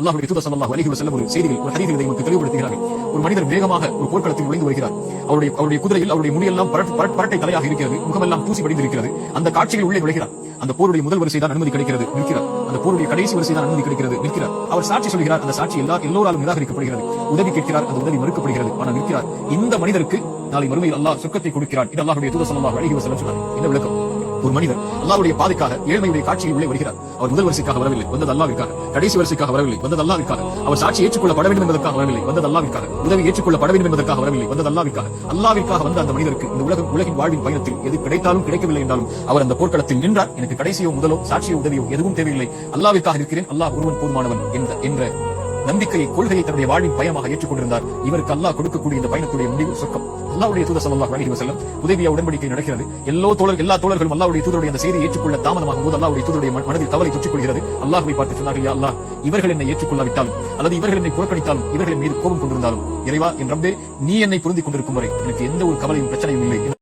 அல்லாஹ்வுடைய தூதர் ஸல்லல்லாஹு அலைஹி வஸல்லம் ஒரு செய்தியில் ஒரு ஹதீஸில் இதை நமக்கு தெளிவுபடுத்துகிறார்கள். ஒரு மனிதர் வேகமாக ஒரு போர்க்களத்தில் நுழைந்து வருகிறார். அவருடைய குதிரையில் அவருடைய முடியெல்லாம் பரட்டை தலையாக இருக்கிறது, முகமெல்லாம் தூசி படிந்திருக்கிறது. அந்த காட்சியில் உள்ளே நுழைகிறார். அந்த போருடைய முதல் வரிசை தான் அனுமதி கிடைக்கிறது, நிற்கிறார். அந்த போருடைய கடைசி வரிசை தான் அனுமதி கிடைக்கிறது, நிற்கிறார். அவர் சாட்சி சொல்கிறார். அந்த சாட்சி எல்லோராலும் நிராகரிக்கப்படுகிறது. உதவி கேட்கிறார், அந்த உதவி மறுக்கப்படுகிறது. ஆனால் நிற்கிறார். இந்த மனிதருக்கு நாளை மறுமையில் அல்லாஹ் சொர்க்கத்தை கொடுக்கிறான். இது அல்லாஹ்வுடைய தூதர் ஸல்லல்லாஹு அலைஹி வஸல்லம் சொன்னார். என்ன விளக்கம்? ஒரு மனிதர் அல்லாஹ்வுடைய பாதைக்காக ஏழ்மையுடைய காட்சியில் உள்ளே வருகிறார். அவர் முதல் வரிசைக்காக வரவில்லை, வந்தது அல்லாஹ்விற்காக. கடைசி வரிசைக்காக வரவில்லை, வந்தது அல்லாஹ்விற்காக. அவர் சாட்சி ஏற்றுக்கொள்ளப்பட வேண்டும் என்பதற்காக வரவில்லை, வந்தது அல்லாஹ்விற்காக. உதவி ஏற்றுக்கொள்ளப்பட வேண்டும் என்பதற்காக வரவில்லை, வந்தது அல்லாஹ்விற்காக. அல்லாஹ்விற்காக வந்த அந்த மனிதருக்கு இந்த உலகின் வாழ்வின் பயணத்தில் எது கிடைத்தாலும் கிடைக்கவில்லை என்றாலும் அவர் அந்த போர்க்களத்தில் நின்றார். எனக்கு கடைசியோ முதலோ சாட்சியோ உதவியோ எதுவும் தேவையில்லை, அல்லாஹ்விற்காக இருக்கிறேன், அல்லாஹ் ஒருவன் போதுமானவன் என்ற நம்பிக்கையை, கொள்கையை தன்னுடைய வாழ்வின் பயமாக ஏற்றுக்கொண்டிருந்தார். இவருக்கு அல்லாஹ் கொடுக்கக்கூடிய இந்த பயணத்துடைய முடிவு சொர்க்கம். அல்லாஹ்வுடைய தூதர் ஸல்லல்லாஹு அலைஹி வஸல்லம் உதவியா உடன்படிக்கை நடக்கிறது. எல்லா தோழர்களும் அல்லாஹ்வுடைய தூதருடைய அந்த செய்தியை ஏற்றுக்கொள்ள தாமதமாகும் போது அல்லாஹ்வுடைய தூதருடைய மனதில் கவலை தொற்றிக் கொள்கிறது. அல்லாஹ்வை பார்த்து சொன்னார்கள், யா அல்லாஹ், இவர்கள் என்னை ஏற்றுக்கொள்ளாவிட்டாலும் அல்லது இவர்கள் என்னை புறக்கணித்தாலும் இவர்களின் மீது கோபம் கொண்டிருந்தாலும், இறைவா என் ரப்பே, நீ என்னை பொருந்திக் கொண்டிருக்கும் வரை எனக்கு எந்த ஒரு கவலையும் பிரச்சனையும் இல்லை.